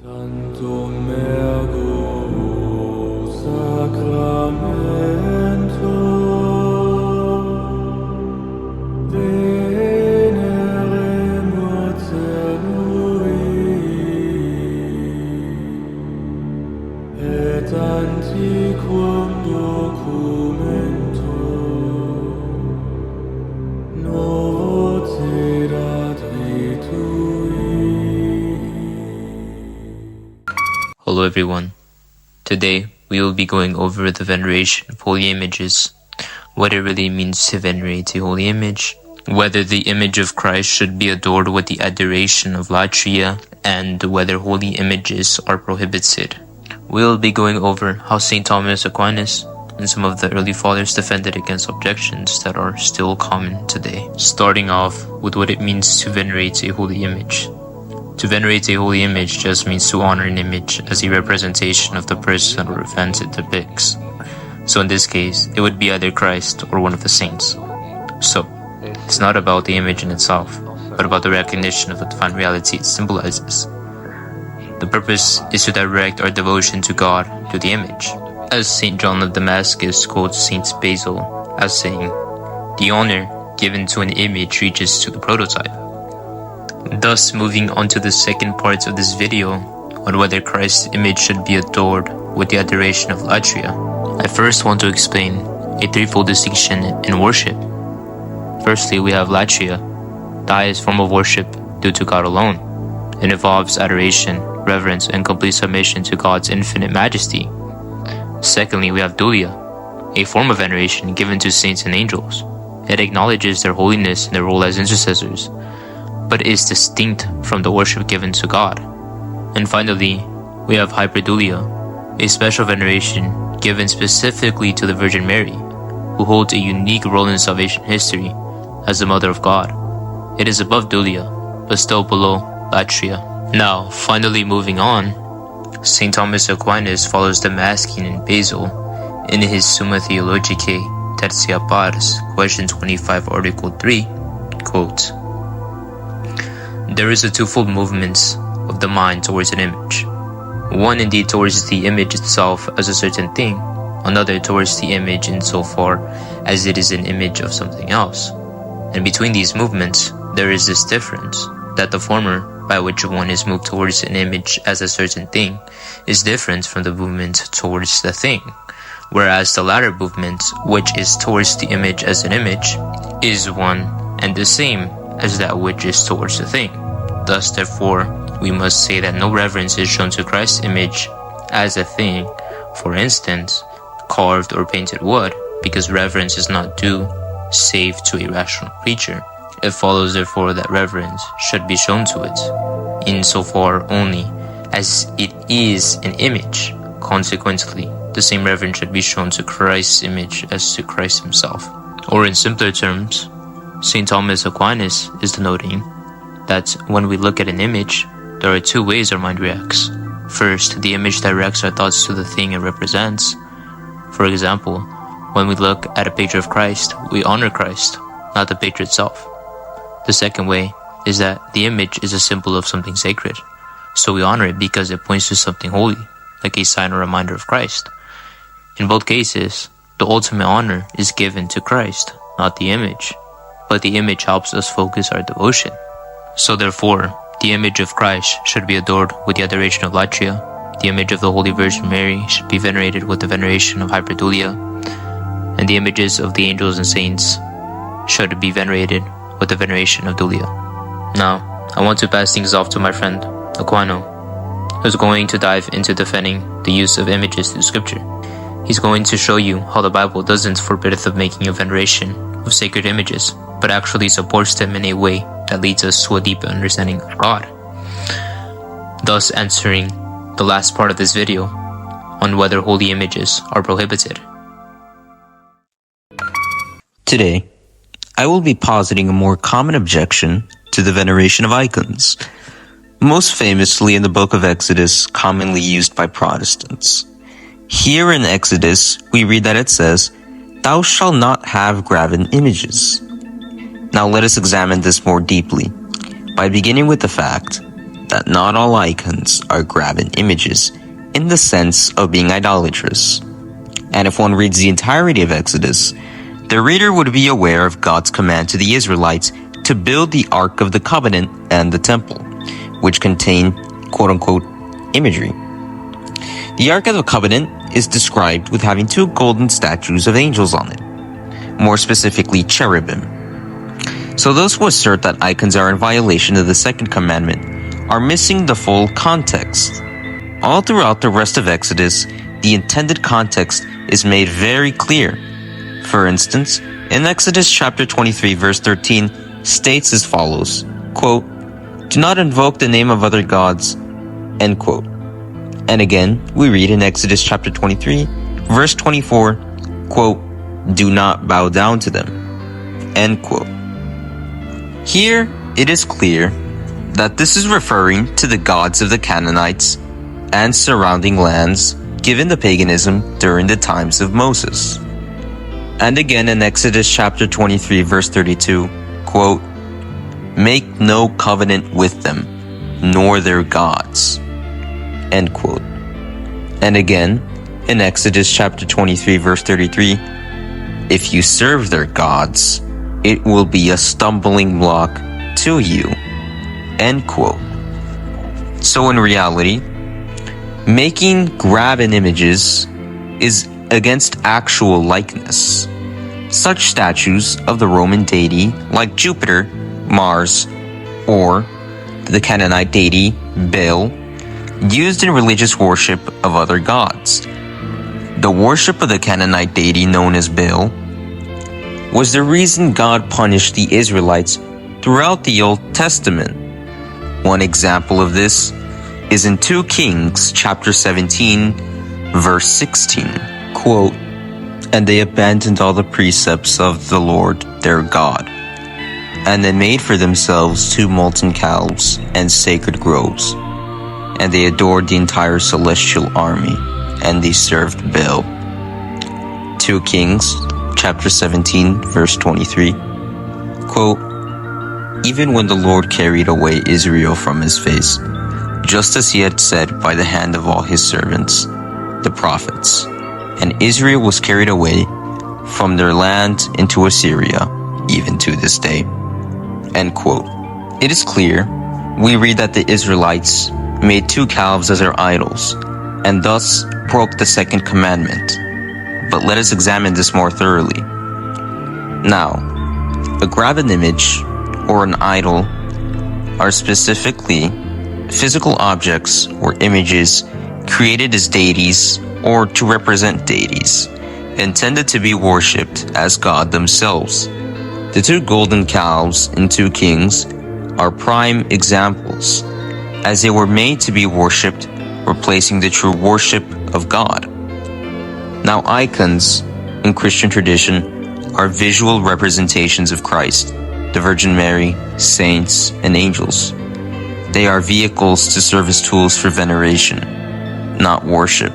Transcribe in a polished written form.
Tantum ergo sacramento veneremur celui et antiquum documento novo cedat ritui. Hello everyone. Today we will be going over the veneration of holy images, what it really means to venerate a holy image, whether the image of Christ should be adored with the adoration of latria, and whether holy images are prohibited. We will be going over how St. Thomas Aquinas and some of the early fathers defended against objections that are still common today, starting off with what it means to venerate a holy image. To venerate a holy image just means to honor an image as a representation of the person or event it depicts. So in this case, it would be either Christ or one of the saints. So, it's not about the image in itself, but about the recognition of the divine reality it symbolizes. The purpose is to direct our devotion to God through the image. As St. John of Damascus quotes St. Basil as saying, "The honor given to an image reaches to the prototype." Thus, moving on to the second part of this video on whether Christ's image should be adored with the adoration of latria, I first want to explain a threefold distinction in worship. Firstly, we have latria, the highest form of worship due to God alone. It involves adoration, reverence, and complete submission to God's infinite majesty. Secondly, we have dulia, a form of veneration given to saints and angels. It acknowledges their holiness and their role as intercessors, but is distinct from the worship given to God. And finally, we have hyperdulia, a special veneration given specifically to the Virgin Mary, who holds a unique role in salvation history as the Mother of God. It is above dulia, but still below latria. Now, finally moving on, St. Thomas Aquinas follows Damascene and Basil in his Summa Theologicae Tertia Pars, question 25, article 3, quote, "There is a twofold movement of the mind towards an image. One indeed towards the image itself as a certain thing, another towards the image insofar as it is an image of something else. And between these movements there is this difference, that the former, by which one is moved towards an image as a certain thing, is different from the movement towards the thing, whereas the latter movement, which is towards the image as an image, is one and the same as that which is towards the thing. Thus, therefore, we must say that no reverence is shown to Christ's image as a thing, for instance, carved or painted wood, because reverence is not due save to a rational creature. It follows, therefore, that reverence should be shown to it, insofar only as it is an image. Consequently, the same reverence should be shown to Christ's image as to Christ himself. Or in simpler terms, St. Thomas Aquinas is denoting that when we look at an image, there are two ways our mind reacts. First, the image directs our thoughts to the thing it represents. For example, when we look at a picture of Christ, we honor Christ, not the picture itself. The second way is that the image is a symbol of something sacred, so we honor it because it points to something holy, like a sign or reminder of Christ. In both cases, the ultimate honor is given to Christ, not the image, but the image helps us focus our devotion. So therefore, the image of Christ should be adored with the adoration of latria, the image of the Holy Virgin Mary should be venerated with the veneration of hyperdulia, and the images of the angels and saints should be venerated with the veneration of dulia. Now, I want to pass things off to my friend, Aquino, who's going to dive into defending the use of images through scripture. He's going to show you how the Bible doesn't forbid the making of veneration of sacred images, but actually supports them in a way that leads us to a deeper understanding of God, thus answering the last part of this video on whether holy images are prohibited. Today, I will be positing a more common objection to the veneration of icons, most famously in the book of Exodus, commonly used by Protestants. Here in Exodus, we read that it says, "Thou shalt not have graven images." Now let us examine this more deeply, by beginning with the fact that not all icons are graven images in the sense of being idolatrous. And if one reads the entirety of Exodus, the reader would be aware of God's command to the Israelites to build the Ark of the Covenant and the Temple, which contain quote-unquote imagery. The Ark of the Covenant is described with having 2 golden statues of angels on it, more specifically cherubim. So those who assert that icons are in violation of the second commandment are missing the full context. All throughout the rest of Exodus, the intended context is made very clear. For instance, in Exodus chapter 23 verse 13 states as follows, quote, "Do not invoke the name of other gods," end quote. And again, we read in Exodus chapter 23 verse 24, quote, "Do not bow down to them," end quote. Here, it is clear that this is referring to the gods of the Canaanites and surrounding lands given to paganism during the times of Moses. And again in Exodus chapter 23 verse 32, quote, "Make no covenant with them, nor their gods," end quote. And again in Exodus chapter 23 verse 33, "If you serve their gods, it will be a stumbling block to you," end quote. So in reality, making graven images is against actual likeness. Such statues of the Roman deity like Jupiter, Mars, or the Canaanite deity Baal, used in religious worship of other gods. The worship of the Canaanite deity known as Baal was the reason God punished the Israelites throughout the Old Testament. One example of this is in 2 Kings chapter 17 verse 16, quote, "And they abandoned all the precepts of the Lord their God, and they made for themselves 2 molten calves and sacred groves, and they adored the entire celestial army, and they served Baal." 2 Kings chapter 17 verse 23, quote, "Even when the Lord carried away Israel from his face, just as he had said by the hand of all his servants, the prophets, and Israel was carried away from their land into Assyria, even to this day," end quote. It is clear, we read that the Israelites made 2 calves as their idols, and thus broke the second commandment. But let us examine this more thoroughly. Now, a graven image or an idol are specifically physical objects or images created as deities or to represent deities, intended to be worshipped as God themselves. The 2 golden calves in 2 Kings are prime examples, as they were made to be worshipped, replacing the true worship of God. Now, icons in Christian tradition are visual representations of Christ, the Virgin Mary, saints, and angels. They are vehicles to serve as tools for veneration, not worship.